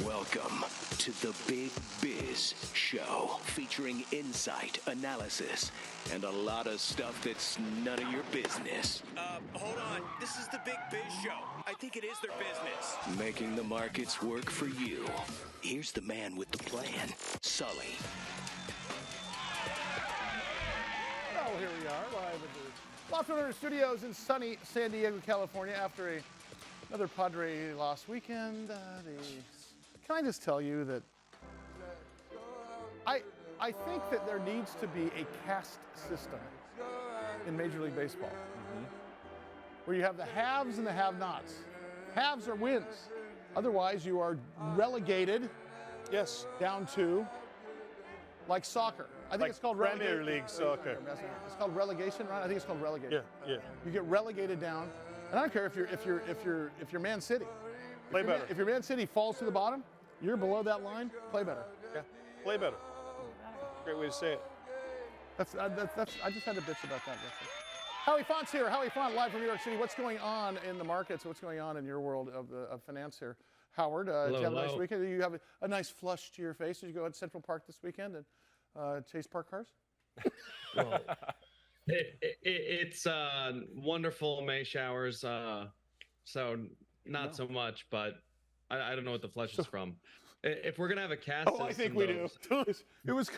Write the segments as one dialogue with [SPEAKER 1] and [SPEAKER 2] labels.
[SPEAKER 1] Welcome to the Big Biz Show, featuring insight, analysis, and a lot of stuff that's none of your business.
[SPEAKER 2] Hold on. This is the Big Biz Show. I think it is their business.
[SPEAKER 1] Making the markets work for you. Here's the man with the plan, Sully.
[SPEAKER 3] Well, here we are, live at the Loft Owner Studios in sunny San Diego, California, after another Padre lost weekend. Can I just tell you that I think that there needs to be a caste system in Major League Baseball, where you have the haves and the have-nots. Haves are wins. Otherwise, you are relegated, down to, like soccer. I think it's called
[SPEAKER 4] Premier League soccer.
[SPEAKER 3] It's called relegation, right? I think it's called relegation.
[SPEAKER 4] Yeah.
[SPEAKER 3] You get relegated down, and I don't care if you're Man City.
[SPEAKER 4] Play better.
[SPEAKER 3] If your Man City falls to the bottom, you're below that line. Play better.
[SPEAKER 4] Yeah, play better. Great way to say it.
[SPEAKER 3] I just had to bitch about that. Howie Font's here. Howie Font, live from New York City. What's going on in the markets? What's going on in your world of finance here? Howard, did you have a nice weekend? Did you have a nice flush to your face? Did you go to Central Park this weekend and chase parked cars?
[SPEAKER 5] Well, it's wonderful May showers, so not so much, but I don't know what the flush is from. If we're gonna have a cast,
[SPEAKER 3] I think we do. It's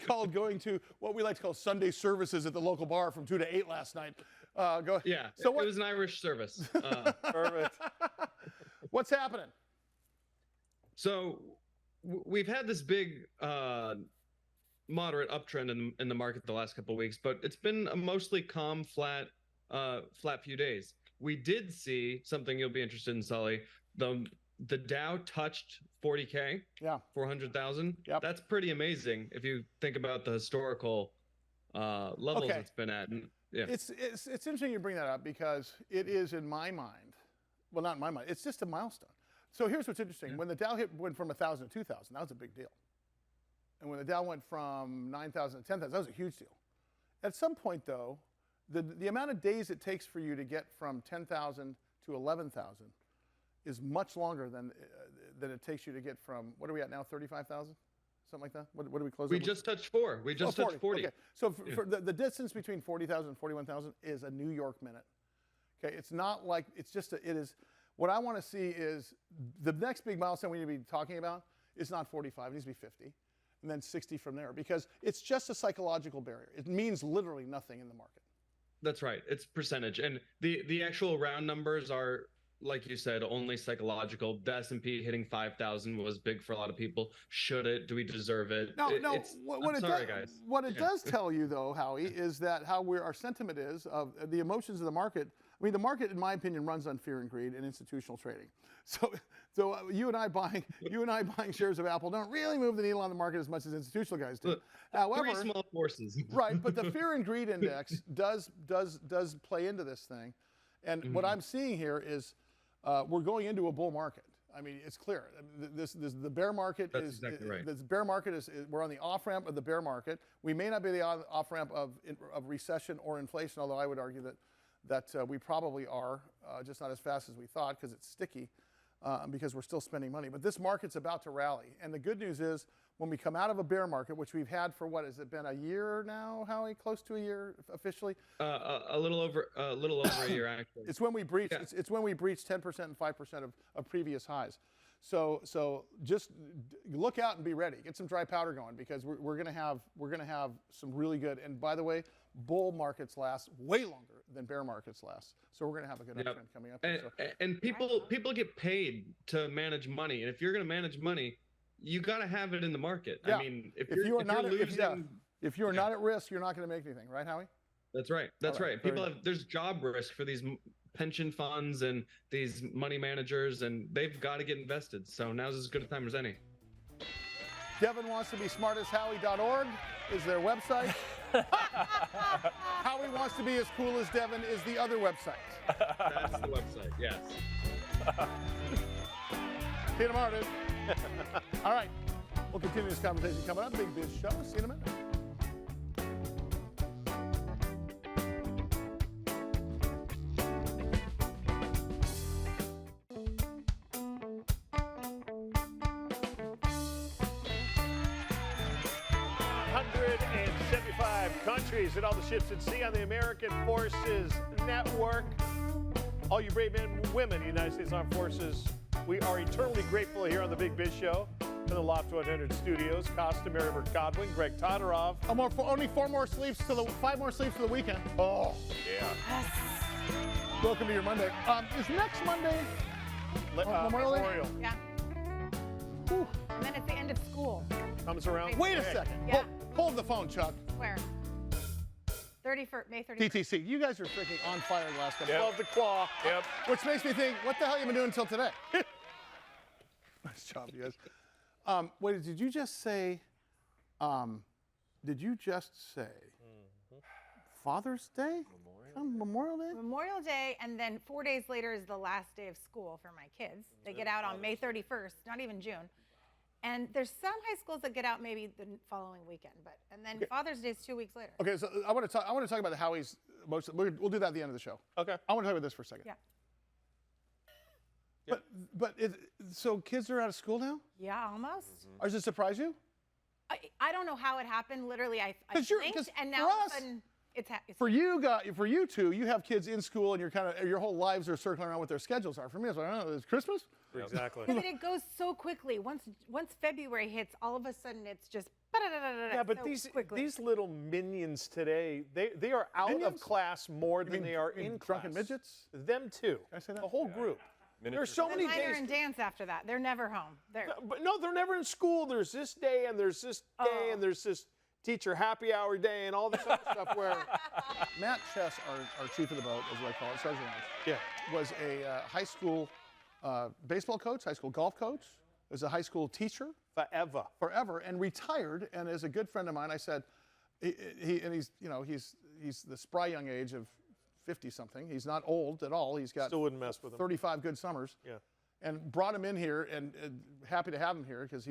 [SPEAKER 3] called going to what we like to call Sunday services at the local bar from 2 to 8 last night. Go.
[SPEAKER 5] Yeah.
[SPEAKER 3] So
[SPEAKER 5] it was an Irish service.
[SPEAKER 3] Perfect. What's happening?
[SPEAKER 5] So we've had this big moderate uptrend in the market the last couple of weeks, but it's been a mostly calm, flat few days. We did see something you'll be interested in, Sully. The Dow touched 40K, 400,000.
[SPEAKER 3] Yep.
[SPEAKER 5] That's pretty amazing if you think about the historical levels it's been at. And, yeah.
[SPEAKER 3] It's interesting you bring that up because it is in my mind, well, not in my mind, it's just a milestone. So here's what's interesting. Yeah. When the Dow went from 1,000 to 2,000, that was a big deal. And when the Dow went from 9,000 to 10,000, that was a huge deal. At some point, though, the amount of days it takes for you to get from 10,000 to 11,000 is much longer than it takes you to get from, what are we at now, 35,000? Something like that? What do we close?
[SPEAKER 5] We just touched 4. We just touched 40.
[SPEAKER 3] Okay. So for the distance between 40,000 and 41,000 is a New York minute. Okay, it's not like, it is, what I want to see is the next big milestone we need to be talking about is not 45, it needs to be 50. And then 60 from there, because it's just a psychological barrier. It means literally nothing in the market.
[SPEAKER 5] That's right. It's percentage. And the actual round numbers are, like you said, only psychological. The S&P hitting 5,000 was big for a lot of people. Should it? Do we deserve it?
[SPEAKER 3] No.
[SPEAKER 5] Sorry, guys.
[SPEAKER 3] What it does tell you, though, Howie, is that our sentiment is of the emotions of the market. I mean, the market, in my opinion, runs on fear and greed and institutional trading. So you and I buying shares of Apple don't really move the needle on the market as much as institutional guys do. However,
[SPEAKER 5] 3 small forces.
[SPEAKER 3] Right, but the fear and greed index does play into this thing, and what I'm seeing here is we're going into a bull market. I mean, it's clear. The bear market
[SPEAKER 5] That's exactly right.
[SPEAKER 3] This bear market is we're on the off ramp of the bear market. We may not be the off ramp of recession or inflation, although I would argue that we probably are, just not as fast as we thought because it's sticky, because we're still spending money. But this market's about to rally. And the good news is when we come out of a bear market, which we've had for, what has it been, a year now, Howie? Close to a year officially?
[SPEAKER 5] A little over a year, actually.
[SPEAKER 3] It's when we breach, it's when we breach 10% and 5% of previous highs. So just look out and be ready. Get some dry powder going because we're gonna have some really good. And by the way, bull markets last way longer than bear markets last. So we're gonna have a good uptrend coming up.
[SPEAKER 5] And people get paid to manage money, and if you're gonna manage money, you got to have it in the market.
[SPEAKER 3] Yeah.
[SPEAKER 5] I mean, if you're
[SPEAKER 3] not at risk, you're not going to make anything, right, Howie?
[SPEAKER 5] That's right. That's right. There's job risk for these pension funds and these money managers, and they've got to get invested. So now's as good a time as any.
[SPEAKER 3] Devin wants to be smartasthowie.org is their website. Howie wants to be as cool as Devin is the other website.
[SPEAKER 5] That's the website, yes.
[SPEAKER 3] See you tomorrow, dude. All right. We'll continue this conversation coming up. Big Biz Show. See you in a minute.
[SPEAKER 4] 175 countries and all the ships at sea on the American Forces Network. All you brave men and women, United States Armed Forces, we are eternally grateful here on the Big Biz Show. In the Loft 100 studios, Costa, Maribert Godwin, Greg Todorov.
[SPEAKER 3] Only 5 more sleeps to the weekend.
[SPEAKER 4] Oh, yeah.
[SPEAKER 6] Yes.
[SPEAKER 3] Welcome to your Monday. Is next Monday Memorial Day?
[SPEAKER 6] Yeah.
[SPEAKER 3] Whew.
[SPEAKER 6] And then it's the end of school.
[SPEAKER 4] Comes around.
[SPEAKER 3] Wait a second.
[SPEAKER 6] Yeah.
[SPEAKER 3] Hold the phone, Chuck.
[SPEAKER 6] Where? May 31st.
[SPEAKER 3] DTC, you guys are freaking on fire the last couple.
[SPEAKER 4] Love the claw. Yep.
[SPEAKER 3] Which makes me think, what the hell you been doing until today? Nice job, you guys. Wait, did you just say? Father's Day? Memorial Day?
[SPEAKER 6] Memorial Day, and then 4 days later is the last day of school for my kids. They get out on May 31st, not even June. And there's some high schools that get out maybe the following weekend, and then Father's Day is 2 weeks later.
[SPEAKER 3] Okay, so I want to talk about the Howie's. We'll do that at the end of the show.
[SPEAKER 4] Okay.
[SPEAKER 3] I want to talk about this for a second.
[SPEAKER 6] Yeah.
[SPEAKER 3] So kids are out of school now?
[SPEAKER 6] Yeah, almost.
[SPEAKER 3] Or does it surprise you?
[SPEAKER 6] I don't know how it happened. Literally, I
[SPEAKER 3] 'Cause
[SPEAKER 6] blinked, and now all of a sudden it's
[SPEAKER 3] For you two, you have kids in school, and your whole lives are circling around what their schedules are. For me, it's like, oh, it's Christmas.
[SPEAKER 4] Exactly.
[SPEAKER 6] Yeah, but it goes so quickly. Once February hits, all of a sudden it's just.
[SPEAKER 4] Yeah, but these little minions today, they are out of class more than they are in class.
[SPEAKER 3] Drunken midgets?
[SPEAKER 4] Them too.
[SPEAKER 3] Can I say that?
[SPEAKER 4] The whole group. There's so many
[SPEAKER 6] Minor
[SPEAKER 4] days.
[SPEAKER 6] and dance after that. They're never home.
[SPEAKER 4] But no, they're never in school. There's this day and there's this day and there's this teacher happy hour day and all this other stuff where
[SPEAKER 3] Matt Chess, our chief of the boat, as I call it, Sergeant Reis, was a high school baseball coach, high school golf coach, was a high school teacher. Forever, and retired. And as a good friend of mine, I said, he's the spry young age of 50-something. He's not old at all. He's got
[SPEAKER 4] still wouldn't mess with him.
[SPEAKER 3] 35 good summers.
[SPEAKER 4] Yeah.
[SPEAKER 3] And brought him in here, and happy to have him here because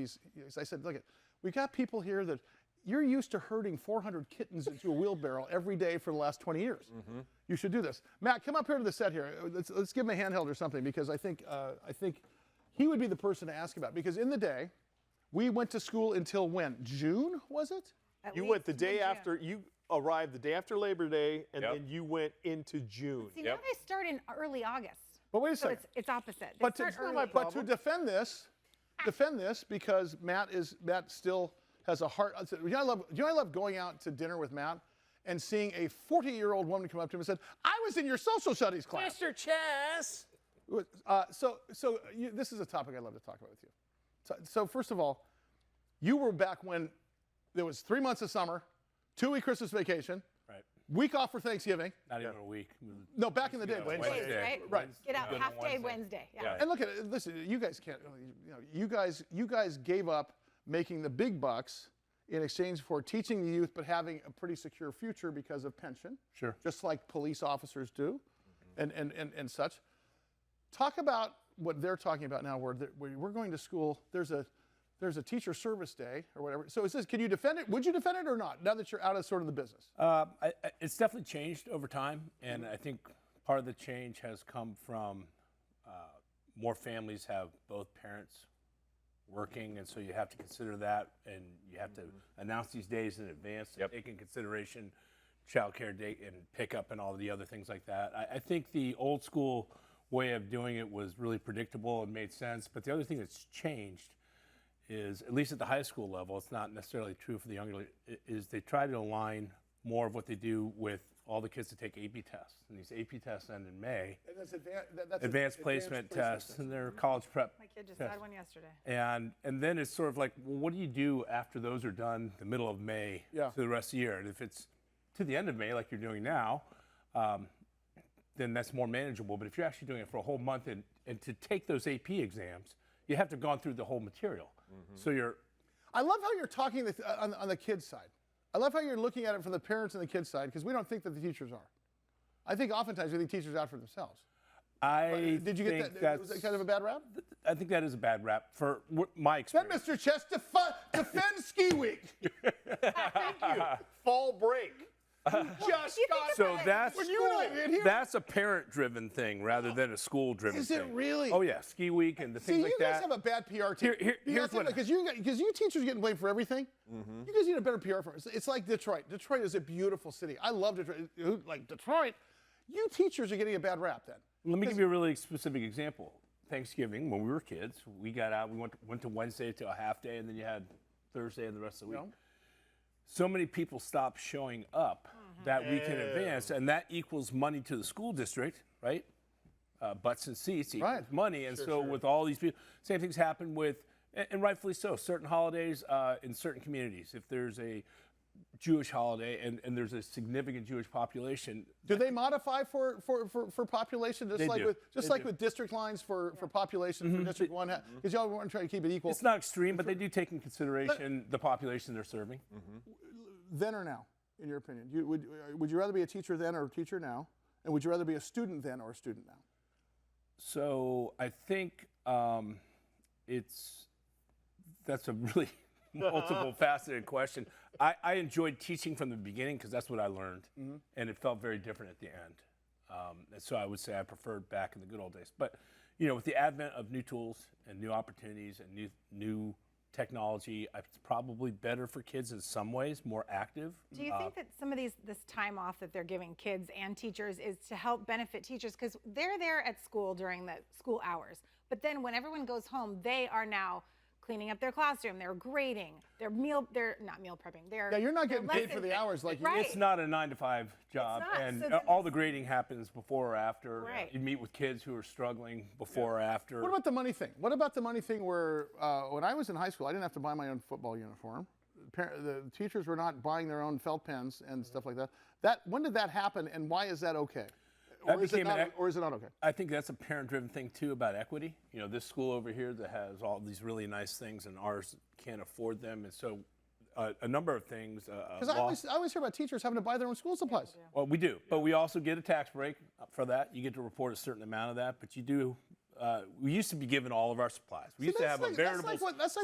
[SPEAKER 3] I said, look, we got people here that you're used to herding 400 kittens into a wheelbarrow every day for the last 20 years. Mm-hmm. You should do this. Matt, come up here to the set here. Let's give him a handheld or something because I think he would be the person to ask about because in the day, we went to school until when? June, was it?
[SPEAKER 4] You went the day after, you arrived the day after Labor Day, and then you went into June.
[SPEAKER 6] See, now they start in early August.
[SPEAKER 3] But wait a second.
[SPEAKER 6] So it's opposite. They
[SPEAKER 3] But
[SPEAKER 6] start early.
[SPEAKER 3] but to defend this because Matt still has a heart. You know, I love going out to dinner with Matt and seeing a 40-year-old woman come up to him and said, I was in your social studies class.
[SPEAKER 4] Mr. Chess.
[SPEAKER 3] This is a topic I'd love to talk about with you. So first of all, you were back when there was 3 months of summer, 2-week Christmas vacation, week off for Thanksgiving.
[SPEAKER 7] Not even a week.
[SPEAKER 3] No, back in the day.
[SPEAKER 6] Wednesday,
[SPEAKER 3] right?
[SPEAKER 6] Get out half day Wednesday. Yeah.
[SPEAKER 3] And look at it. Listen, you guys can't. You guys gave up making the big bucks in exchange for teaching the youth, but having a pretty secure future because of pension.
[SPEAKER 7] Sure.
[SPEAKER 3] Just like police officers do, and such. Talk about what they're talking about now, where we're going to school. There's a teacher service day or whatever. So can you defend it? Would you defend it or not? Now that you're out of sort of the business.
[SPEAKER 7] It's definitely changed over time, and I think part of the change has come from more families have both parents working, and so you have to consider that, and you have to announce these days in advance to take in consideration childcare date and pickup and all the other things like that. I think the old school way of doing it was really predictable and made sense, but the other thing that's changed is, at least at the high school level, it's not necessarily true for the younger, is they try to align more of what they do with all the kids to take AP tests. And these AP tests end in May.
[SPEAKER 3] And that's
[SPEAKER 7] advanced placement tests, and they're college prep.
[SPEAKER 6] My kid just
[SPEAKER 7] tests.
[SPEAKER 6] had one yesterday.
[SPEAKER 7] And then it's sort of like, well, what do you do after those are done the middle of May to the rest of the year? And if it's to the end of May, like you're doing now, then that's more manageable. But if you're actually doing it for a whole month and to take those AP exams, you have to have gone through the whole material. So
[SPEAKER 3] I love how you're talking on the kids' side. I love how you're looking at it from the parents and the kids' side, because we don't think that the teachers are. I think oftentimes we think teachers are out for themselves. Did you get that? Was that kind of a bad rap?
[SPEAKER 7] I think that is a bad rap for my experience.
[SPEAKER 3] Then, Mr. Chess, defend Ski Week.
[SPEAKER 4] Thank you. Fall break.
[SPEAKER 3] Just got
[SPEAKER 7] So that's
[SPEAKER 3] when you and I get here.
[SPEAKER 7] that's a parent-driven thing rather than a school-driven
[SPEAKER 3] Is
[SPEAKER 7] thing.
[SPEAKER 3] it really?
[SPEAKER 7] Oh yeah, ski week and the
[SPEAKER 3] See,
[SPEAKER 7] things like
[SPEAKER 3] you guys
[SPEAKER 7] that.
[SPEAKER 3] have a bad PR team.
[SPEAKER 7] Here's what.
[SPEAKER 3] because you teachers getting blamed for everything. You guys need a better PR firm. It's like Detroit. Detroit is a beautiful city. I love Detroit. Like Detroit, you teachers are getting a bad rap then.
[SPEAKER 7] Let me give you a really specific example. Thanksgiving, when we were kids, we got out. We went to Wednesday to a half day, and then you had Thursday and the rest of the week. So many people stopped showing up that week in advance, and that equals money to the school district, right? Butts and seats equals money, and with all these people, same things happen with, and rightfully so, certain holidays in certain communities. If there's a Jewish holiday and there's a significant Jewish population.
[SPEAKER 3] Do they modify for population just
[SPEAKER 7] They
[SPEAKER 3] like
[SPEAKER 7] do.
[SPEAKER 3] with district lines for population for District 1? Because y'all want to try to keep it equal.
[SPEAKER 7] It's not extreme, but they do take in consideration the population they're serving.
[SPEAKER 3] Then or now, in your opinion, would you rather be a teacher then or a teacher now? And would you rather be a student then or a student now?
[SPEAKER 7] So I think that's a really multiple faceted question. I enjoyed teaching from the beginning because that's what I learned, and it felt very different at the end. And so I would say I preferred back in the good old days. But with the advent of new tools and new opportunities and new technology, it's probably better for kids in some ways, more active.
[SPEAKER 6] Do you think that some of this time off that they're giving kids and teachers is to help benefit teachers? Because they're there at school during the school hours, but then when everyone goes home, they are now cleaning up their classroom, they're grading, they're not meal prepping.
[SPEAKER 3] You're not getting paid for the hours like you.
[SPEAKER 7] It's not a 9-to-5 job, and all the grading happens before or after.
[SPEAKER 6] Right.
[SPEAKER 7] You meet with kids who are struggling before or after.
[SPEAKER 3] What about the money thing? What about the money thing where when I was in high school, I didn't have to buy my own football uniform. The teachers were not buying their own felt pens and stuff like that. When did that happen, and why is that okay? Or is it not okay?
[SPEAKER 7] I think that's a parent-driven thing too about equity. This school over here that has all these really nice things, and ours can't afford them, and so a number of things.
[SPEAKER 3] Because I always hear about teachers having to buy their own school supplies.
[SPEAKER 7] Well, we do, but we also get a tax break for that. You get to report a certain amount of that, but you do. We used to be given all of our supplies. We used to have a veritable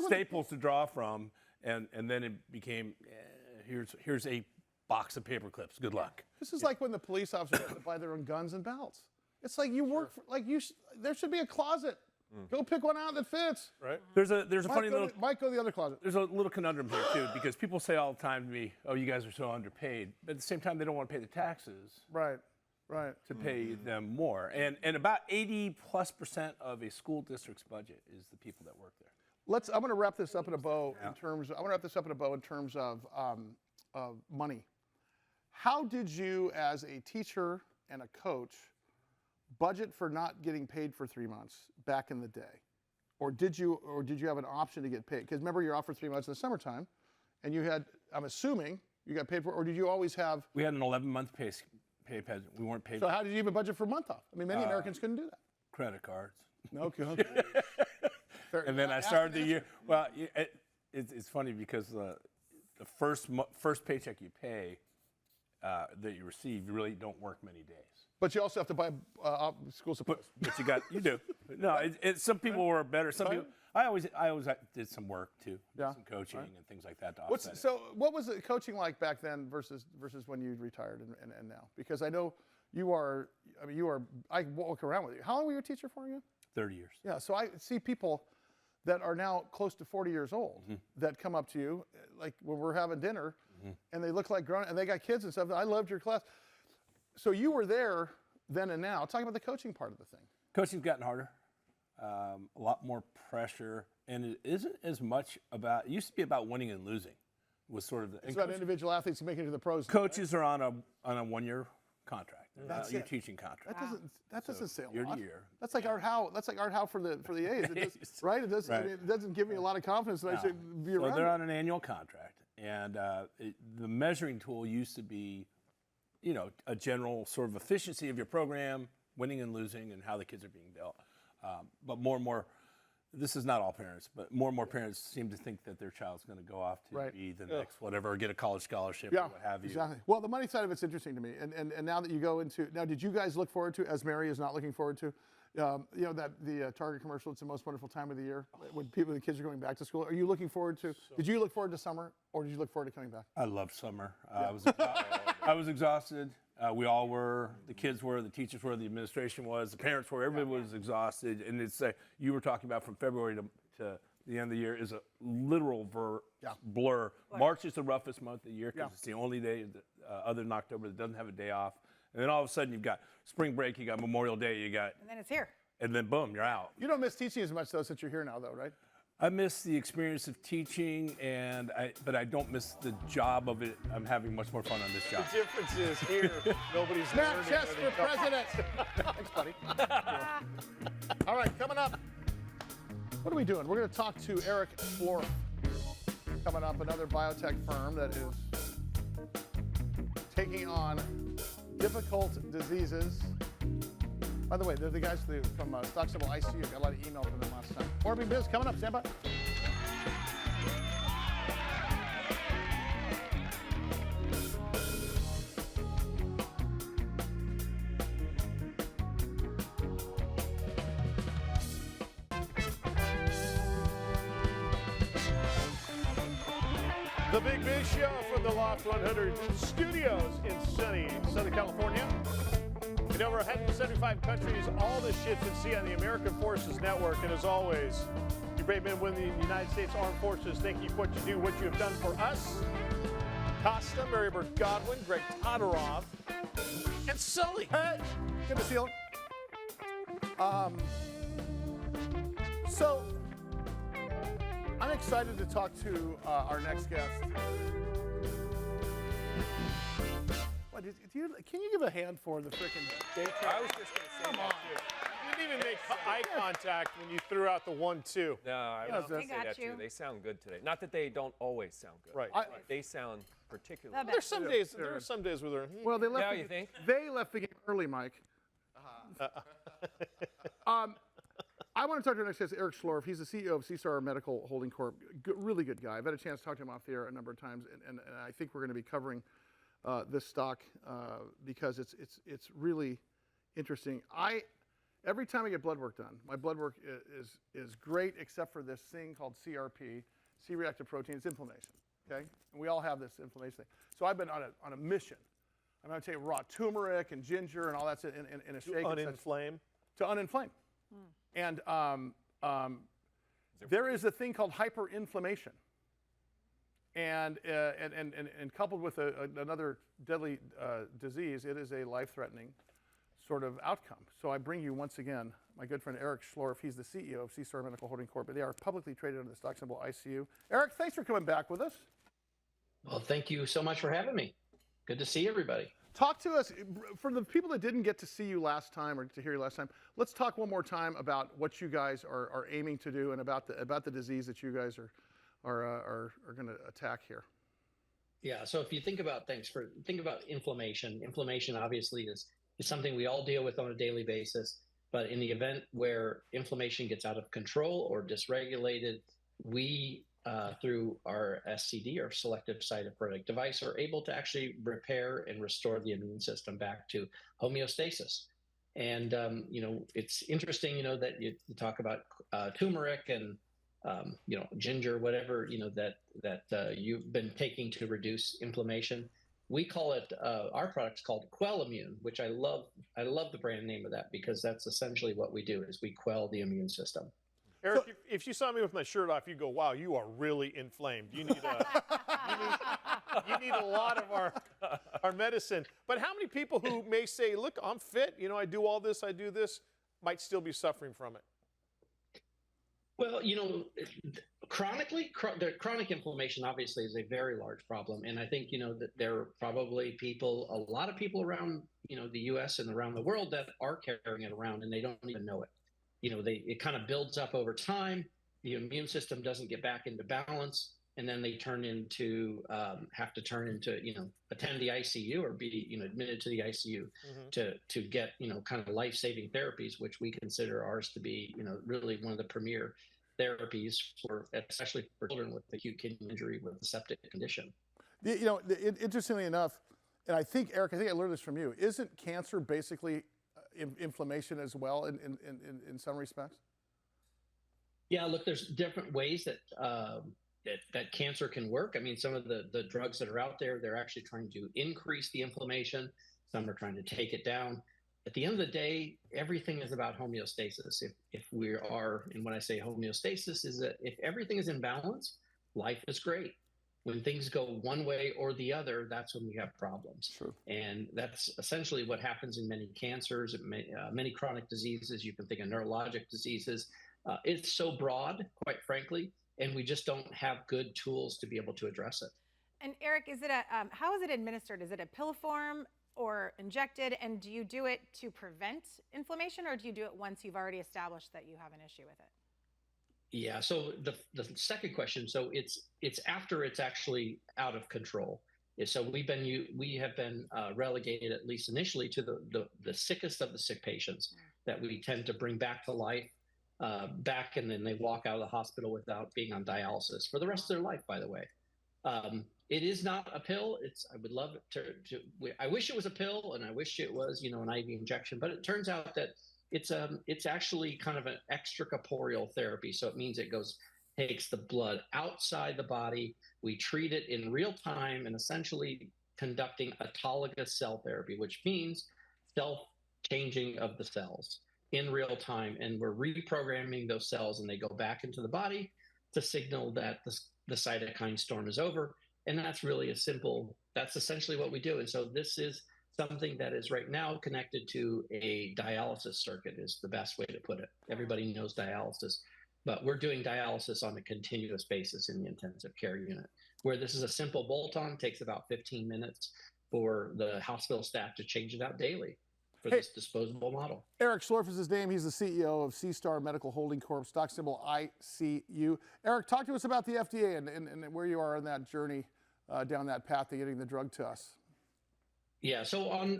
[SPEAKER 7] staples to draw from, and then it became here's a box of paper clips. Good luck.
[SPEAKER 3] This is like when the police officers have to buy their own guns and belts. It's like you work for, there should be a closet. Go pick one out that fits.
[SPEAKER 7] Right. There's a funny little.
[SPEAKER 3] Might go to the other closet.
[SPEAKER 7] There's a little conundrum here too, because people say all the time to me, "Oh, you guys are so underpaid," but at the same time, they don't want to pay the taxes.
[SPEAKER 3] Right.
[SPEAKER 7] To pay them more, and about 80+% of a school district's budget is the people that work there.
[SPEAKER 3] I'm going to wrap this up in a bow in terms of money. How did you, as a teacher and a coach, budget for not getting paid for 3 months back in the day? Or did you have an option to get paid? Because remember, you're off for 3 months in the summertime, and you had, I'm assuming, you got paid for, or did you always have?
[SPEAKER 7] We had an 11-month pay. We weren't paid.
[SPEAKER 3] So how did you even budget for a month off? I mean, many Americans couldn't do that.
[SPEAKER 7] Credit cards.
[SPEAKER 3] Okay.
[SPEAKER 7] And then I started the year. Well, it's funny because the first paycheck you pay that you receive, you really don't work many days.
[SPEAKER 3] But you also have to buy school supplies.
[SPEAKER 7] But you do. No, some people were better. Some people. I always did some work too, some coaching and things like that to offset it.
[SPEAKER 3] So what was the coaching like back then versus when you retired and now? Because I know I walk around with you. How long were you a teacher for again?
[SPEAKER 7] 30 years.
[SPEAKER 3] Yeah, so I see people that are now close to 40 years old that come up to you, like when we're having dinner, and they look like grown, and they got kids and stuff. I loved your class. So you were there then and now. Talk about the coaching part of the thing.
[SPEAKER 7] Coaching's gotten harder. A lot more pressure, and it isn't as much about. It used to be about winning and losing. Was sort of
[SPEAKER 3] it's about individual athletes making it to the pros.
[SPEAKER 7] Coaches are on a 1-year contract.
[SPEAKER 3] That's
[SPEAKER 7] your teaching contract.
[SPEAKER 3] That doesn't say a
[SPEAKER 7] year
[SPEAKER 3] lot.
[SPEAKER 7] to year.
[SPEAKER 3] That's like Art Howe. That's like Art Howe for the A's. Right? It does.
[SPEAKER 7] Right.
[SPEAKER 3] I mean, it doesn't give me a lot of confidence that I should be around.
[SPEAKER 7] So they're on an annual contract, and the measuring tool used to be, a general sort of efficiency of your program, winning and losing, and how the kids are being dealt. But more and more, this is not all parents, but more and more parents seem to think that their child's going to go off to be the next whatever, or get a college scholarship or what have you.
[SPEAKER 3] Exactly. Well, the money side of it's interesting to me. And now that you go into, did you guys look forward to, as Mary is not looking forward to, You know that the Target commercial. It's the most wonderful time of the year when the kids are going back to school. Are you looking forward to? Did you look forward to summer, or did you look forward to coming back?
[SPEAKER 7] I loved summer. I was exhausted. We all were. The kids were. The teachers were. The administration was. The parents were. Everybody was exhausted. And it's you were talking about from February to the end of the year is a literal blur. March is the roughest month of the year because it's the only day other than October that doesn't have a day off. And then all of a sudden you've got spring break, you got Memorial Day, you got.
[SPEAKER 6] And then it's here.
[SPEAKER 7] And then boom, you're out.
[SPEAKER 3] You don't miss teaching as much though since you're here now though, right?
[SPEAKER 7] I miss the experience of teaching, but I don't miss the job of it. I'm having much more fun on this job.
[SPEAKER 4] The difference is here, nobody's
[SPEAKER 3] Matt
[SPEAKER 4] learning
[SPEAKER 3] Chess
[SPEAKER 4] where
[SPEAKER 3] for
[SPEAKER 4] they come
[SPEAKER 3] president. Thanks, buddy. All right, coming up. What are we doing? We're going to talk to Eric Schlorff. Coming up, another biotech firm that is taking on difficult diseases. By the way, they're the guys from Stock Symbol ICU. Got a lot of email from them last time. More Big Biz coming up. Stand by.
[SPEAKER 4] The Big Biz Show from the Loft 100 studios in sunny Southern California. In over 175 countries, all the ships at sea on the American Forces Network. And as always, you brave men, women in the United States Armed Forces, thank you for what you do, what you have done for us. Costa, Mary Beth Godwin, Greg Todorov, and Sully.
[SPEAKER 3] Hey, good to see you. So, I'm excited to talk to our next guest. What, can you give a hand for the frickin' day trip?
[SPEAKER 8] I was just going to say that too.
[SPEAKER 4] You didn't even make eye contact when you threw out the 1-2.
[SPEAKER 8] No, I was going to say
[SPEAKER 6] got
[SPEAKER 8] that
[SPEAKER 6] you.
[SPEAKER 8] too. They sound good today. Not that they don't always sound good.
[SPEAKER 4] Right.
[SPEAKER 8] They sound particularly
[SPEAKER 6] The
[SPEAKER 8] good.
[SPEAKER 6] best.
[SPEAKER 4] There are some days where they're.
[SPEAKER 3] Well, they left.
[SPEAKER 8] Yeah,
[SPEAKER 3] the,
[SPEAKER 8] you think?
[SPEAKER 3] They left the game early, Mike. I want to talk to our next guest, Eric Schlorff. He's the CEO of SeaStar Medical Holding Corp. Really good guy. I've had a chance to talk to him off the air a number of times, and I think we're going to be covering this stock because it's really interesting. Every time I get blood work done, my blood work is great except for this thing called CRP, C-reactive protein. It's inflammation. Okay, and we all have this inflammation thing. So I've been on a mission. I'm going to take raw turmeric and ginger and all that's in a shake.
[SPEAKER 4] Uninflame.
[SPEAKER 3] To uninflame. And there is a thing called hyperinflammation. And coupled with another deadly disease, it is a life-threatening sort of outcome. So I bring you once again my good friend Eric Schlorff. He's the CEO of SeaStar Medical Holding Corp. They are publicly traded under the stock symbol ICU. Eric, thanks for coming back with us.
[SPEAKER 9] Well, thank you so much for having me. Good to see everybody.
[SPEAKER 3] Talk to us, for the people that didn't get to see you last time or to hear you last time, let's talk one more time about what you guys are aiming to do and about the disease that you guys are going to attack here.
[SPEAKER 9] Yeah, so if you think about think about inflammation. Inflammation obviously is something we all deal with on a daily basis, but in the event where inflammation gets out of control or dysregulated, we through our SCD, or selective cytophoretic device, are able to actually repair and restore the immune system back to homeostasis. And it's interesting, that you talk about turmeric and ginger, whatever that you've been taking to reduce inflammation. We call it our product's called Quelimmune, which I love. I love the brand name of that because that's essentially what we do: is we quell the immune system.
[SPEAKER 4] Eric, if you saw me with my shirt off, you'd go, "Wow, you are really inflamed. You need you need a lot of our medicine." But how many people who may say, "Look, I'm fit. I do all this, I do this," might still be suffering from it?
[SPEAKER 9] Well, chronic inflammation obviously is a very large problem, and I think that there are probably a lot of people around the U.S. and around the world that are carrying it around, and they don't even know it. It kind of builds up over time. The immune system doesn't get back into balance, and then they have to turn into attend the ICU or be admitted to the ICU to get kind of life-saving therapies, which we consider ours to be really one of the premier therapies especially for children with acute kidney injury with a septic condition.
[SPEAKER 3] Interestingly enough, and I think Eric, I learned this from you. Isn't cancer basically inflammation as well in some respects?
[SPEAKER 9] Yeah, look, there's different ways that cancer can work. I mean, some of the drugs that are out there, they're actually trying to increase the inflammation. Some are trying to take it down. At the end of the day, everything is about homeostasis. If we are, and when I say homeostasis, is that if everything is in balance, life is great. When things go one way or the other, that's when we have problems.
[SPEAKER 3] True.
[SPEAKER 9] And that's essentially what happens in many cancers, many chronic diseases. You can think of neurologic diseases. It's so broad, quite frankly, and we just don't have good tools to be able to address it.
[SPEAKER 6] And Eric, is it how is it administered? Is it a pill form or injected? And do you do it to prevent inflammation, or do you do it once you've already established that you have an issue with it?
[SPEAKER 9] Yeah. So the second question. So it's after it's actually out of control. So we have been relegated, at least initially, to the sickest of the sick patients that we tend to bring back to life, and then they walk out of the hospital without being on dialysis for the rest of their life. By the way, it is not a pill. I would love I wish it was a pill, and I wish it was an IV injection. But it turns out that it's actually kind of an extracorporeal therapy. So it means it takes the blood outside the body. We treat it in real time and essentially conducting autologous cell therapy, which means self-changing of the cells in real time. And we're reprogramming those cells, and they go back into the body to signal that the cytokine storm is over. And that's essentially what we do. And so this is something that is right now connected to a dialysis circuit, is the best way to put it. Everybody knows dialysis, but we're doing dialysis on a continuous basis in the intensive care unit, where this is a simple bolt-on, takes about 15 minutes for the hospital staff to change it out daily for this disposable model.
[SPEAKER 3] Eric Schlorff is his name. He's the CEO of SeaStar Medical Holding Corp, stock symbol ICU. Eric, talk to us about the FDA and where you are on that journey down that path to getting the drug to us.
[SPEAKER 9] Yeah, so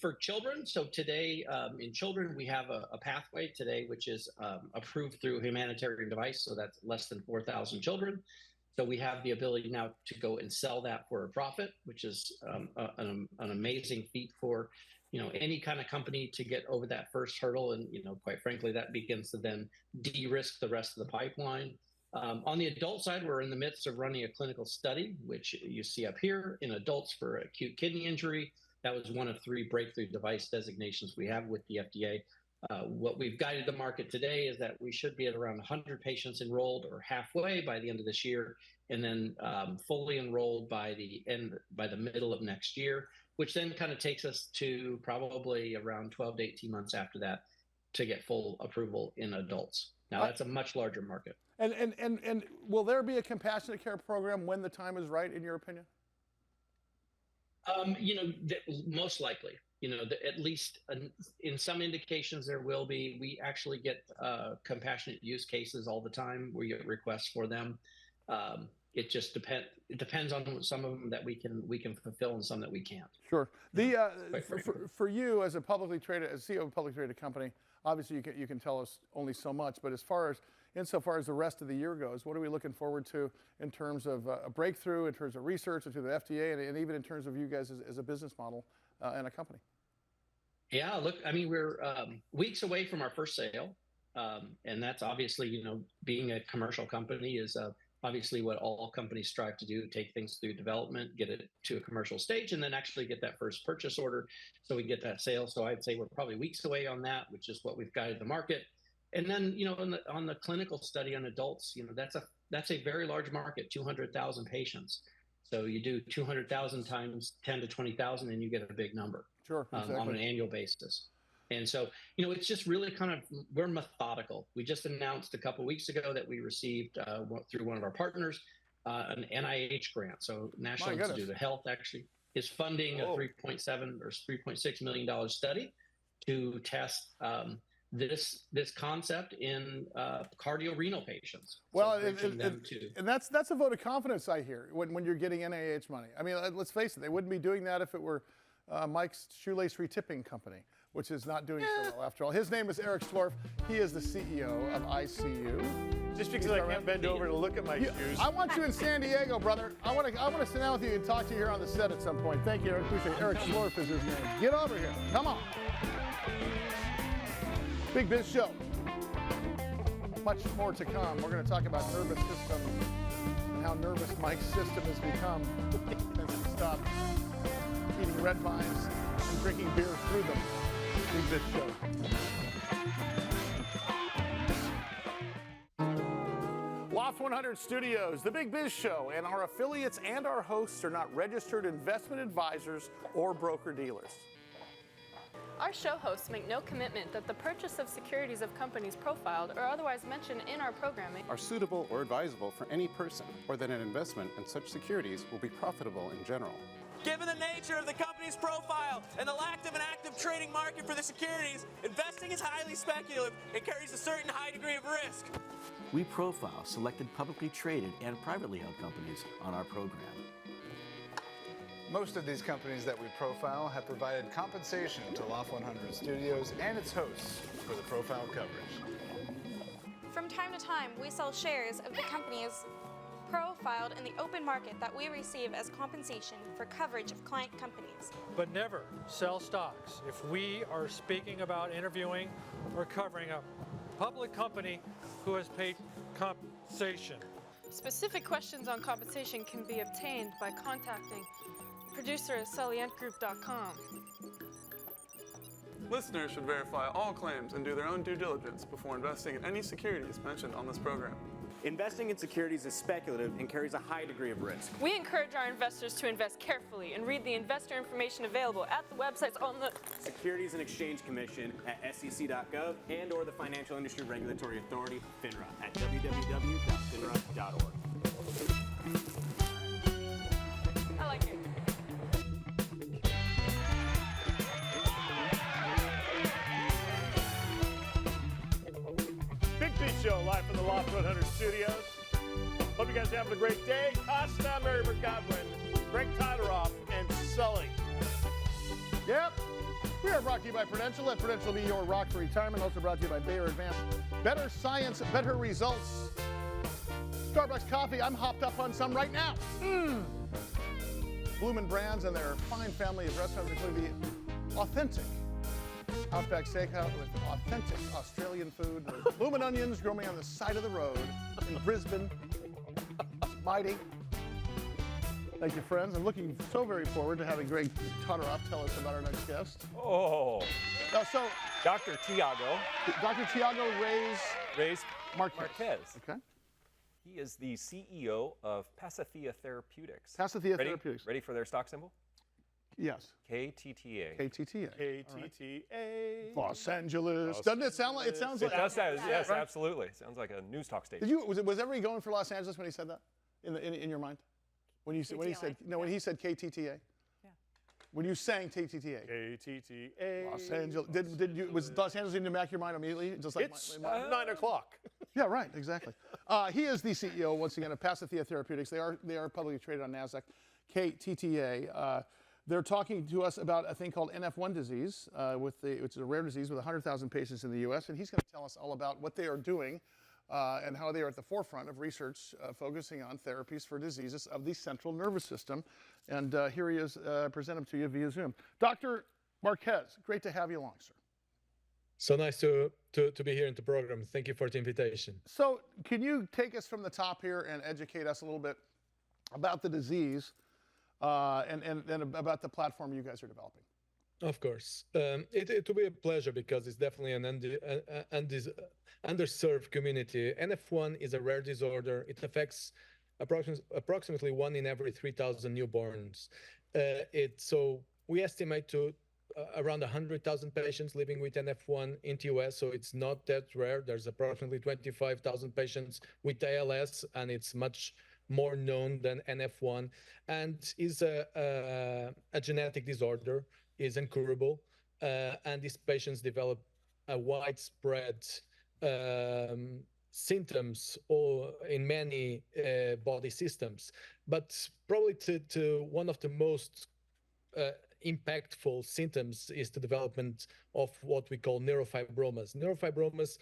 [SPEAKER 9] for children, so today in children, we have a pathway today, which is approved through humanitarian device. So that's less than 4,000 children. So we have the ability now to go and sell that for a profit, which is an amazing feat for any kind of company to get over that first hurdle. And quite frankly, that begins to then de-risk the rest of the pipeline. On the adult side, we're in the midst of running a clinical study, which you see up here, in adults for acute kidney injury. That was one of 3 breakthrough device designations we have with the FDA. What we've guided the market today is that we should be at around 100 patients enrolled, or halfway, by the end of this year, and then fully enrolled by the middle of next year, which then kind of takes us to probably around 12 to 18 months after that to get full approval in adults. Now, that's a much larger market.
[SPEAKER 3] And will there be a compassionate care program when the time is right, in your opinion?
[SPEAKER 9] Most likely. At least in some indications there will be. We actually get compassionate use cases all the time. We get requests for them. It just depends on some of them that we can fulfill and some that we can't.
[SPEAKER 3] Sure. For you as a publicly traded, as CEO of a publicly traded company, obviously you can tell us only so much. But insofar as the rest of the year goes, what are we looking forward to in terms of a breakthrough, in terms of research, into the FDA, and even in terms of you guys as a business model and a company?
[SPEAKER 9] Yeah, look, I mean, we're weeks away from our first sale. And that's obviously, being a commercial company is obviously what all companies strive to do: take things through development, get it to a commercial stage, and then actually get that first purchase order so we get that sale. So I'd say we're probably weeks away on that, which is what we've guided the market. And then, on the clinical study on adults, that's a very large market, 200,000 patients. So you do 200,000 times 10 to 20,000, and you get a big number.
[SPEAKER 3] Sure, exactly.
[SPEAKER 9] On an annual basis. And so, it's just really we're methodical. We just announced a couple of weeks ago that we received through one of our partners an NIH grant. So National Institute of Health actually is funding a $3.7 or $3.6 million study to test this concept in cardiorenal patients.
[SPEAKER 3] Well, and that's a vote of confidence, I hear, when you're getting NIH money. I mean, let's face it, they wouldn't be doing that if it were Mike's shoelace retipping company, which is not doing so well after all. His name is Eric Schlorff. He is the CEO of ICU.
[SPEAKER 4] Just because I can't bend over to look at my shoes.
[SPEAKER 3] I want you in San Diego, brother. I want to sit down with you and talk to you here on the set at some point. Thank you, Eric. Appreciate it. Eric Schlorff is his name. Get over here. Come on. Big Biz Show. Much more to come. We're going to talk about nervous system and how nervous Mike's system has become since he stopped eating red vines and drinking beer through them. Big Biz Show. Loft 100 Studios, the Big Biz Show, and our affiliates and our hosts are not registered investment advisors or broker-dealers.
[SPEAKER 10] Our show hosts make no commitment that the purchase of securities of companies profiled or otherwise mentioned in our programming
[SPEAKER 11] are suitable or advisable for any person, or that an investment in such securities will be profitable in general.
[SPEAKER 2] Given the nature of the company's profile and the lack of an active trading market for the securities, investing is highly speculative and carries a certain high degree of risk.
[SPEAKER 12] We profile selected publicly traded and privately held companies on our program.
[SPEAKER 13] Most of these companies that we profile have provided compensation to Loft 100 Studios and its hosts for the profile coverage.
[SPEAKER 14] From time to time, we sell shares of the companies profiled in the open market that we receive as compensation for coverage of client companies.
[SPEAKER 15] But never sell stocks if we are speaking about interviewing or covering a public company who has paid compensation.
[SPEAKER 10] Specific questions on compensation can be obtained by contacting producer at SullyAndGroup.com.
[SPEAKER 16] Listeners should verify all claims and do their own due diligence before investing in any securities mentioned on this program.
[SPEAKER 17] Investing in securities is speculative and carries a high degree of risk.
[SPEAKER 10] We encourage our investors to invest carefully and read the investor information available at the websites on the
[SPEAKER 17] Securities and Exchange Commission at sec.gov and or the Financial Industry Regulatory Authority, FINRA, at www.finra.org.
[SPEAKER 10] I like it.
[SPEAKER 4] Big Biz Show, live from the Loft 100 Studios. Hope you guys are having a great day. Costa, Mary Godwin, Greg Todoroff, and Sully.
[SPEAKER 3] Yep. We are brought to you by Prudential. Let Prudential be your rock for retirement. Also brought to you by Bayer Advanced. Better science, better results. Starbucks coffee. I'm hopped up on some right now. Bloomin' Brands and their fine family of restaurants, including the authentic Outback Steakhouse with authentic Australian food. With bloomin' onions growing on the side of the road in Brisbane. Mighty. Thank you, friends. I'm looking so very forward to having Greg Todoroff tell us about our next guest.
[SPEAKER 8] Oh.
[SPEAKER 3] So,
[SPEAKER 8] Dr. Tiago.
[SPEAKER 3] Dr. Tiago Reis Marques. Okay.
[SPEAKER 8] He is the CEO of Pasithea Therapeutics.
[SPEAKER 3] Pasithea Therapeutics.
[SPEAKER 8] Ready for their stock symbol?
[SPEAKER 3] Yes.
[SPEAKER 8] KTTA.
[SPEAKER 3] KTTA.
[SPEAKER 4] KTTA.
[SPEAKER 3] Los Angeles. Doesn't it sound like it sounds like?
[SPEAKER 8] It does sound, yes, right? Absolutely. Sounds like a news talk station.
[SPEAKER 3] Was everybody going for Los Angeles when he said that? In your mind? When he said KTTA? Yeah. When you sang KTTA.
[SPEAKER 4] KTTA.
[SPEAKER 3] Los Angeles. Was Los Angeles in the back of your mind immediately? Just like
[SPEAKER 4] it's 9 o'clock.
[SPEAKER 3] Yeah, right, exactly. He is the CEO, once again, of Pasithea Therapeutics. They are publicly traded on NASDAQ. KTTA. They're talking to us about a thing called NF1 disease, which is a rare disease with 100,000 patients in the U.S., and he's going to tell us all about what they are doing and how they are at the forefront of research focusing on therapies for diseases of the central nervous system. And here he is, present him to you via Zoom. Dr. Marques, great to have you along, sir.
[SPEAKER 18] So nice to be here in the program. Thank you for the invitation.
[SPEAKER 3] So can you take us from the top here and educate us a little bit about the disease and about the platform you guys are developing?
[SPEAKER 18] Of course. It will be a pleasure because it's definitely an underserved community. NF1 is a rare disorder. It affects approximately 1 in every 3,000 newborns. So we estimate to around 100,000 patients living with NF1 in the US, so it's not that rare. There's approximately 25,000 patients with ALS, and it's much more known than NF1, and is a genetic disorder, is incurable, and these patients develop a widespread symptoms or in many body systems. But probably to one of the most impactful symptoms is the development of what we call neurofibromas. Neurofibromas,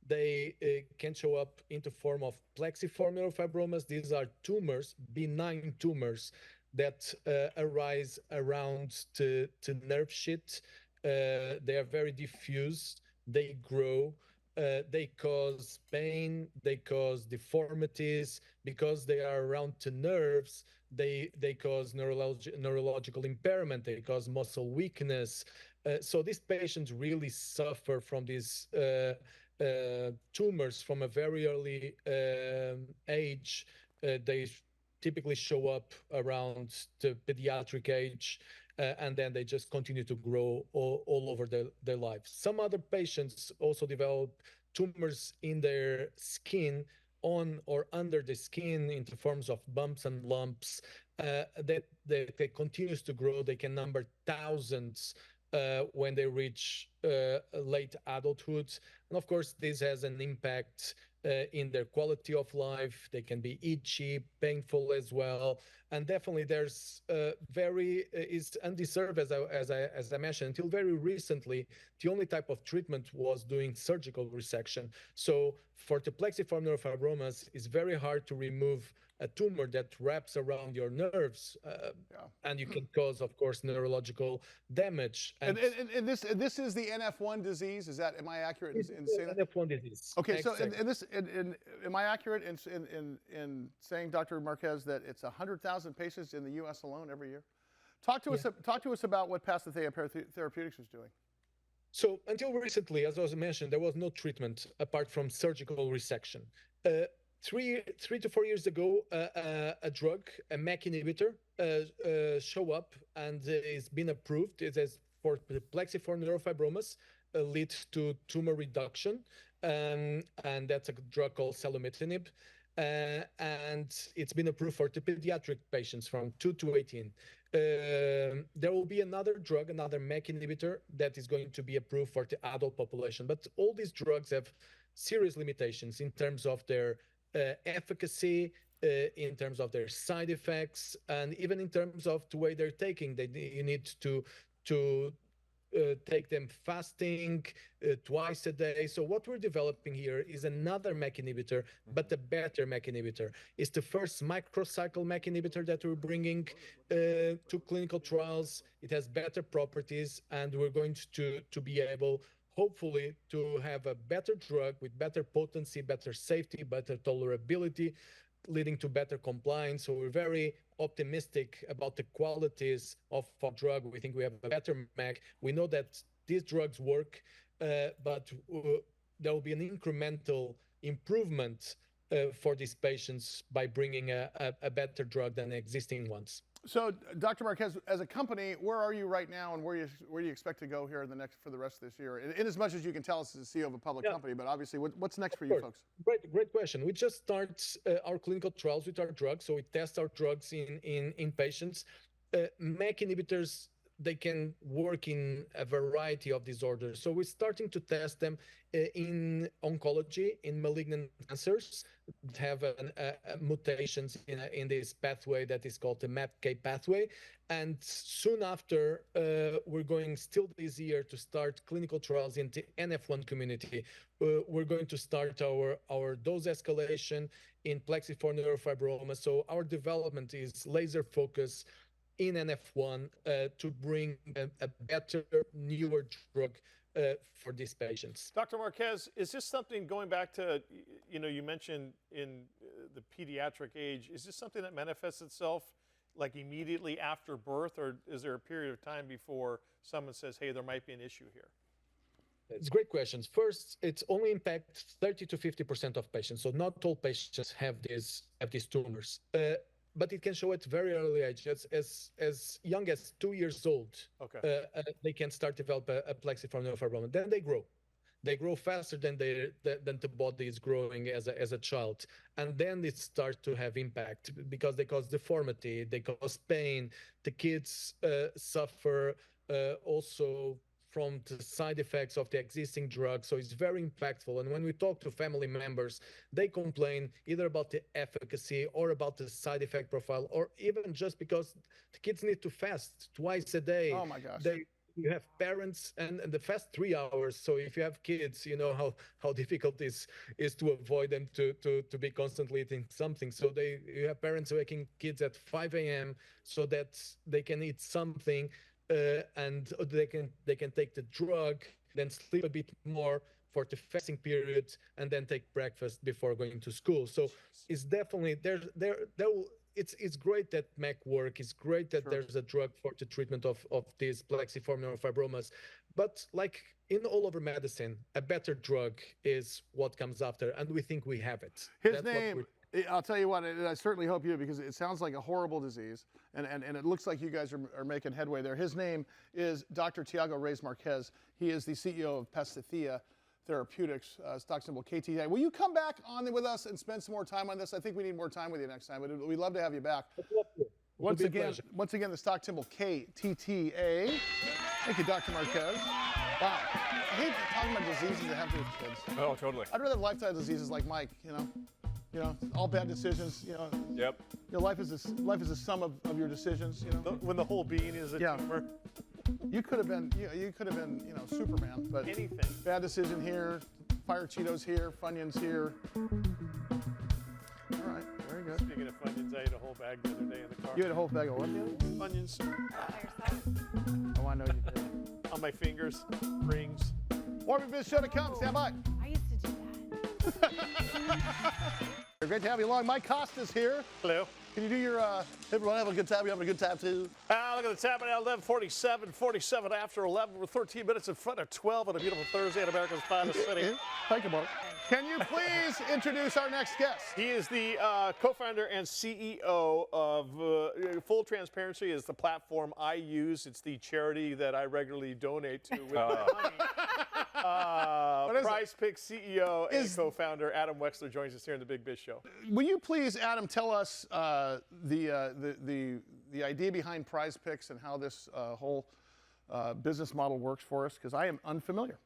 [SPEAKER 18] they can show up in the form of plexiform neurofibromas. These are tumors, benign tumors, that arise around the nerve sheath. They are very diffuse. they grow, they cause pain, they cause deformities. Because they are around to nerves, they cause neurological impairment, they cause muscle weakness. So these patients really suffer from these tumors from a very early age. They typically show up around the pediatric age, and then they just continue to grow all over their lives. Some other patients also develop tumors in their skin, on or under the skin, into forms of bumps and lumps that continues to grow. They can number thousands when they reach late adulthood. And of course, this has an impact in their quality of life. They can be itchy, painful as well. And definitely there's is undeserved, as I mentioned. Until very recently, the only type of treatment was doing surgical resection. So for the plexiform neurofibromas, it's very hard to remove a tumor that wraps around your nerves, and you can cause, of course, neurological damage.
[SPEAKER 3] And this is the NF1 disease. Am I accurate in saying that?
[SPEAKER 18] NF1 disease.
[SPEAKER 3] Okay,
[SPEAKER 18] exactly.
[SPEAKER 3] so am I accurate in saying, Dr. Marques, that it's 100,000 patients in the U.S. alone every year? Talk to us about what Pasithea Therapeutics is doing.
[SPEAKER 18] So until recently, as I was mentioned, there was no treatment apart from surgical resection. 3 to 4 years ago, a drug, a MEK inhibitor, show up and is been approved. It is for the plexiform neurofibromas, leads to tumor reduction, and that's a drug called selumetinib. And it's been approved for the pediatric patients from 2 to 18. There will be another drug, another MEK inhibitor, that is going to be approved for the adult population. But all these drugs have serious limitations in terms of their efficacy, in terms of their side effects, and even in terms of the way they're taking. You need to take them fasting twice a day. So what we're developing here is another MEK inhibitor, but a better MEK inhibitor. It's the first microcycle MEK inhibitor that we're bringing to clinical trials. It has better properties, and we're going to be able, hopefully, to have a better drug with better potency, better safety, better tolerability, leading to better compliance. So we're very optimistic about the qualities of our drug. We think we have a better MEK. We know that these drugs work, but there will be an incremental improvement for these patients by bringing a better drug than existing ones.
[SPEAKER 3] So, Dr. Marques, as a company, where are you right now, and where do you expect to go here for the rest of this year? In as much as you can tell us as the CEO of a public company, but obviously, what's next for you folks?
[SPEAKER 18] Great question. We just start our clinical trials with our drugs, so we test our drugs in patients. MEK inhibitors, they can work in a variety of disorders. So we're starting to test them in oncology, in malignant cancers that have mutations in this pathway that is called the MAPK pathway. And soon after, we're going still this year to start clinical trials in the NF1 community. We're going to start our dose escalation in plexiform neurofibroma. So our development is laser focused in NF1 to bring a better, newer drug for these patients.
[SPEAKER 4] Dr. Marques, is this something, going back to, you mentioned in the pediatric age, is this something that manifests itself like immediately after birth, or is there a period of time before someone says, hey, there might be an issue here?
[SPEAKER 18] It's great questions. First, it's only impact 30 to 50% of patients. So not all patients have these tumors. But it can show at very early age, as young as 2 years old. Okay. They can start to develop a plexiform neurofibroma. Then they grow. They grow faster than the body is growing as a child. And then it starts to have impact because they cause deformity, they cause pain. The kids suffer also from the side effects of the existing drugs. So it's very impactful. And when we talk to family members, they complain either about the efficacy or about the side effect profile, or even just because the kids need to fast twice a day.
[SPEAKER 3] Oh my gosh.
[SPEAKER 18] You have parents and the fast 3 hours. So if you have kids, you know how difficult it is to avoid them to be constantly eating something. So you have parents waking kids at 5 a.m. so that they can eat something. And they can take the drug then sleep a bit more for the fasting period, and then take breakfast before going to school. So it's definitely it's great that MEC work. It's great that there's a drug for the treatment of these plexiform neurofibromas. But like in all over medicine, a better drug is what comes after, and we think we have it.
[SPEAKER 3] His name, I'll tell you what, and I certainly hope you do, because it sounds like a horrible disease, and it looks like you guys are making headway there. His name is Dr. Tiago Reis Marques. He is the CEO of Pasithea Therapeutics, stock symbol KTA. Will you come back on with us and spend some more time on this? I think we need more time with you next time, but we'd love to have you back. Once again, the stock symbol KTTA. Thank you, Dr. Marques. Wow. I hate talking about diseases that have to do with kids.
[SPEAKER 4] Oh, totally.
[SPEAKER 3] I'd rather have lifestyle diseases like Mike, you know, all bad decisions,
[SPEAKER 4] Yep.
[SPEAKER 3] Your life is a sum of your decisions,
[SPEAKER 4] When the whole being is a tumor.
[SPEAKER 3] You could have been, Superman, but
[SPEAKER 4] anything.
[SPEAKER 3] Bad decision here, fire Cheetos here, Funyuns here. All right, very good.
[SPEAKER 4] Speaking of Funyuns, I ate a whole bag the other day in the car.
[SPEAKER 3] You had a whole bag of what?
[SPEAKER 4] Funyuns.
[SPEAKER 3] Oh, I know you did.
[SPEAKER 4] On my fingers, rings.
[SPEAKER 3] More Biz Show to come. Stand by.
[SPEAKER 6] I used to do that.
[SPEAKER 3] Great to have you along. Mike Costa's here.
[SPEAKER 4] Hello.
[SPEAKER 3] Can you do your, everyone have a good time? You having a good time too?
[SPEAKER 4] Look at the time now, 11:47 after 11. We're 13 minutes in front of 12 on a beautiful Thursday in America's finest city.
[SPEAKER 3] Thank you, Mark. Can you please introduce our next guest?
[SPEAKER 4] He is the co-founder and CEO of Full Transparency is the platform I use. It's the charity that I regularly donate to with my money. PrizePicks CEO and co-founder Adam Wexler joins us here in the Big Biz Show.
[SPEAKER 3] Will you please, Adam, tell us the idea behind PrizePicks and how this whole business model works for us? Because I am unfamiliar.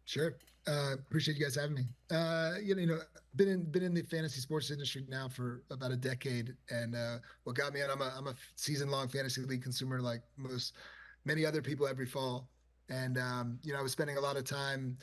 [SPEAKER 19] Sure. Appreciate you guys having me. Been in the fantasy sports industry now for about a decade, and what got me in, I'm a season-long fantasy league consumer like many other people every fall. And I was spending a lot of time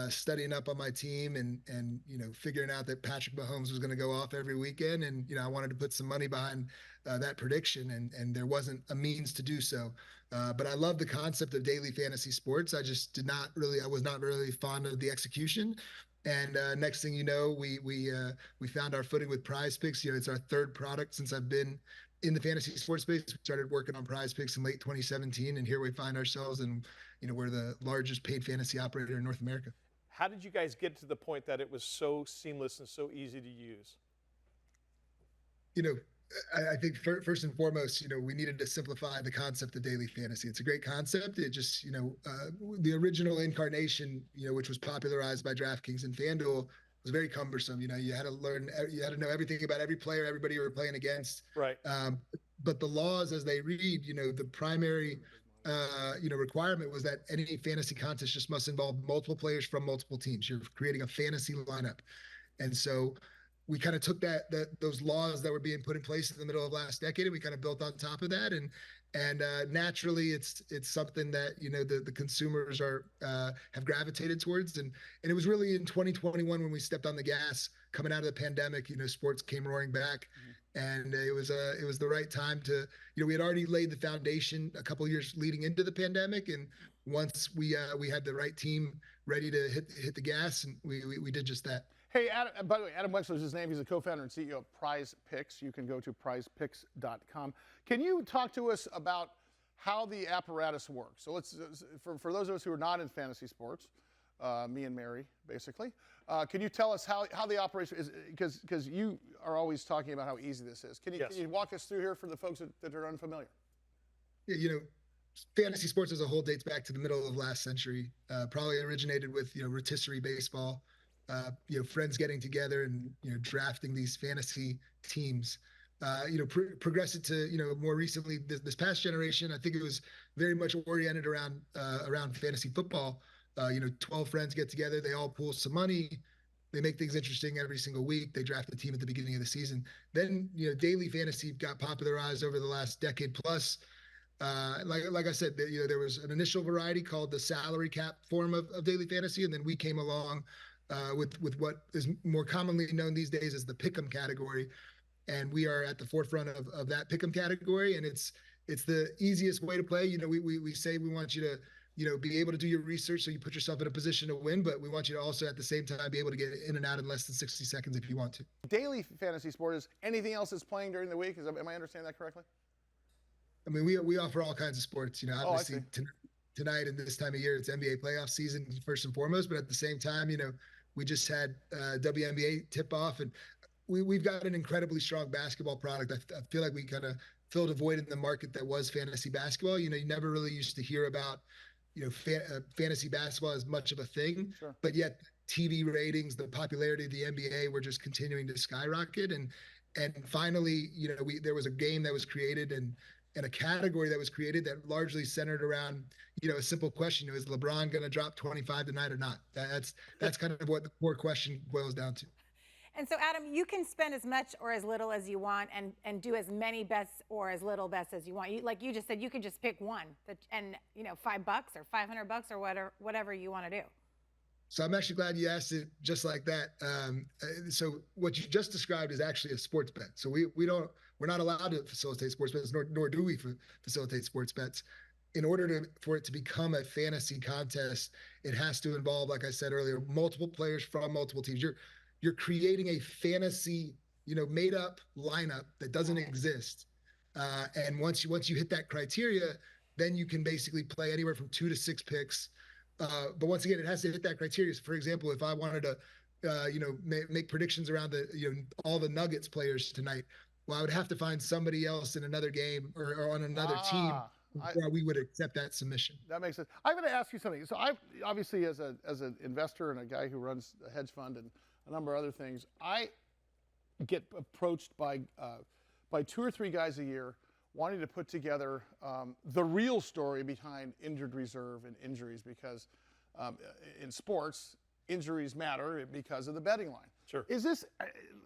[SPEAKER 19] studying up on my team and figuring out that Patrick Mahomes was going to go off every weekend, and I wanted to put some money behind that prediction, and there wasn't a means to do so. But I love the concept of daily fantasy sports. I just I was not really fond of the execution. And next thing you know, we found our footing with PrizePicks. It's our third product since I've been in the fantasy sports space. We started working on PrizePicks in late 2017, and here we find ourselves, and we're the largest paid fantasy operator in North America.
[SPEAKER 4] How did you guys get to the point that it was so seamless and so easy to use?
[SPEAKER 19] I think first and foremost, we needed to simplify the concept of daily fantasy. It's a great concept. It just, the original incarnation, which was popularized by DraftKings and FanDuel, was very cumbersome. You had to know everything about every player, everybody you were playing against.
[SPEAKER 4] Right.
[SPEAKER 19] But the laws as they read, the primary, requirement was that any fantasy contest just must involve multiple players from multiple teams. You're creating a fantasy lineup. And so we kind of took those laws that were being put in place in the middle of last decade, and we kind of built on top of that. And naturally, it's something that the consumers have gravitated towards. And it was really in 2021 when we stepped on the gas coming out of the pandemic. sports came roaring back, and it was the right time to we had already laid the foundation a couple of years leading into the pandemic, and once we had the right team ready to hit the gas, and we did just that.
[SPEAKER 3] Hey, Adam, by the way, Adam Wexler is his name. He's the co-founder and CEO of PrizePicks. You can go to prizepicks.com. Can you talk to us about how the apparatus works? So let's, for those of us who are not in fantasy sports, me and Mary, basically, can you tell us how the operation is? Because you are always talking about how easy this is. Can you walk us through here for the folks that are unfamiliar?
[SPEAKER 19] Yeah, fantasy sports as a whole dates back to the middle of last century. Probably originated with rotisserie baseball. Friends getting together and drafting these fantasy teams. Progressed to more recently this past generation. I think it was very much oriented around fantasy football. 12 friends get together, they all pool some money, they make things interesting every single week. They draft the team at the beginning of the season. Then daily fantasy got popularized over the last decade plus. Like I said, there was an initial variety called the salary cap form of daily fantasy, and then we came along with what is more commonly known these days as the pick'em category, and we are at the forefront of that pick'em category, and it's the easiest way to play. We say we want you to be able to do your research so you put yourself in a position to win, but we want you to also at the same time be able to get in and out in less than 60 seconds if you want to.
[SPEAKER 3] Daily fantasy sport is anything else that's playing during the week? Am I understanding that correctly?
[SPEAKER 19] I mean, we offer all kinds of sports. Obviously tonight and this time of year, it's NBA playoff season first and foremost. But at the same time, we just had WNBA tip off, and we've got an incredibly strong basketball product. I feel like we kind of filled a void in the market that was fantasy basketball. You never really used to hear about fantasy basketball as much of a thing, but yet TV ratings, the popularity of the NBA were just continuing to skyrocket. And finally, there was a game that was created and a category that was created that largely centered around, a simple question: is LeBron going to drop 25 tonight or not? That's kind of what the core question boils down to.
[SPEAKER 6] And so, Adam, you can spend as much or as little as you want and do as many bets or as little bets as you want. Like you just said, you can just pick one and, $5 or $500 or whatever you want to do.
[SPEAKER 19] So I'm actually glad you asked it just like that. So what you just described is actually a sports bet. So we're not allowed to facilitate sports bets, nor do we facilitate sports bets. In order for it to become a fantasy contest, it has to involve, like I said earlier, multiple players from multiple teams. You're creating a fantasy, made up lineup that doesn't exist. And once you hit that criteria, then you can basically play anywhere from 2 to 6 picks. But once again, it has to hit that criteria. So for example, if I wanted to, make predictions around all the Nuggets players tonight, well, I would have to find somebody else in another game or on another team where we would accept that submission.
[SPEAKER 3] That makes sense. I'm going to ask you something. So I obviously, as an investor and a guy who runs a hedge fund and a number of other things, I get approached by 2 or 3 guys a year wanting to put together the real story behind injured reserve and injuries, because in sports, injuries matter because of the betting line.
[SPEAKER 4] Sure.
[SPEAKER 3] Is this,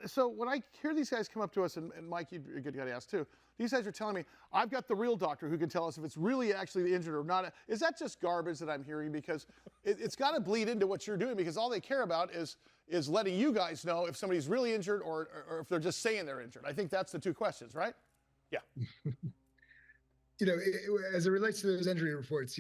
[SPEAKER 3] so when I hear these guys come up to us, and Mike, you're a good guy to ask too, these guys are telling me, I've got the real doctor who can tell us if it's really actually injured or not. Is that just garbage that I'm hearing? Because it's got to bleed into what you're doing, because all they care about is letting you guys know if somebody's really injured or if they're just saying they're injured. I think that's the 2 questions, right?
[SPEAKER 4] Yeah.
[SPEAKER 19] As it relates to those injury reports,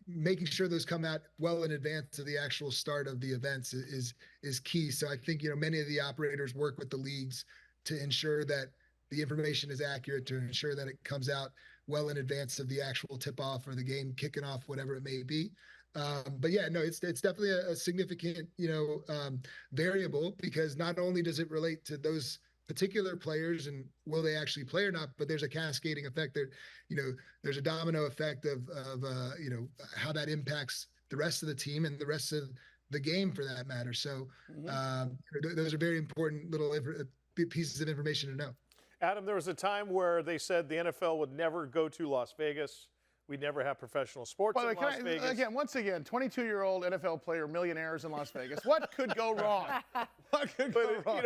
[SPEAKER 19] making sure those come out well in advance of the actual start of the events is key. So I think, many of the operators work with the leagues to ensure that the information is accurate, to ensure that it comes out well in advance of the actual tip-off or the game kicking off, whatever it may be. But yeah, no, it's definitely a significant, variable, because not only does it relate to those particular players and will they actually play or not, but there's a cascading effect there. There's a domino effect of how that impacts the rest of the team and the rest of the game for that matter. So those are very important little pieces of information to know.
[SPEAKER 4] Adam, there was a time where they said the NFL would never go to Las Vegas. We'd never have professional sports in Las Vegas.
[SPEAKER 3] Once again, 22-year-old NFL player, millionaires in Las Vegas. What could go wrong? What could go wrong?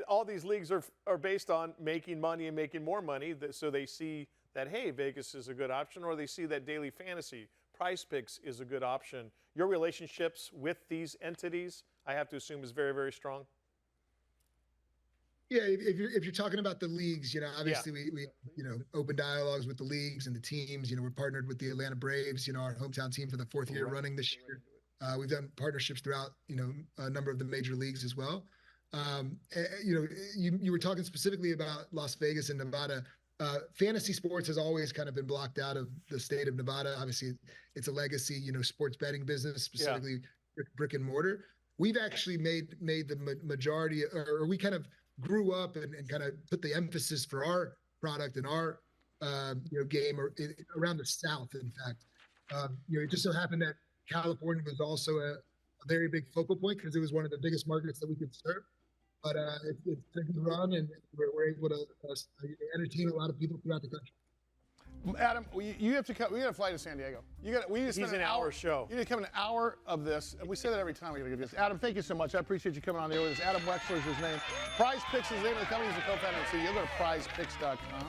[SPEAKER 4] All these leagues are based on making money and making more money. So they see that, hey, Vegas is a good option, or they see that daily fantasy, PrizePicks is a good option. Your relationships with these entities, I have to assume, is very, very strong.
[SPEAKER 19] Yeah, if you're talking about the leagues, obviously we open dialogues with the leagues and the teams. We're partnered with the Atlanta Braves, our hometown team, for the 4th year running this year. We've done partnerships throughout, a number of the major leagues as well. You were talking specifically about Las Vegas and Nevada. Fantasy sports has always kind of been blocked out of the state of Nevada. Obviously, it's a legacy, sports betting business, specifically brick and mortar. We've actually made the majority, or we kind of grew up and kind of put the emphasis for our product and our game around the South. In fact, it just so happened that California was also a very big focal point because it was one of the biggest markets that we could serve. But it's a good run, and we're able to entertain a lot of people throughout the country.
[SPEAKER 3] Adam, you have to come. We got to fly to San Diego. We need to spend
[SPEAKER 4] an hour show.
[SPEAKER 3] You need to come an hour of this, and we say that every time we get to do this. Adam, thank you so much. I appreciate you coming on the air with us. Adam Wexler is his name. PrizePicks is the name of the company. He's a co-founder. So you go to PrizePicks.com.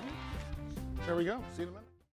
[SPEAKER 3] There we go. See you in a minute.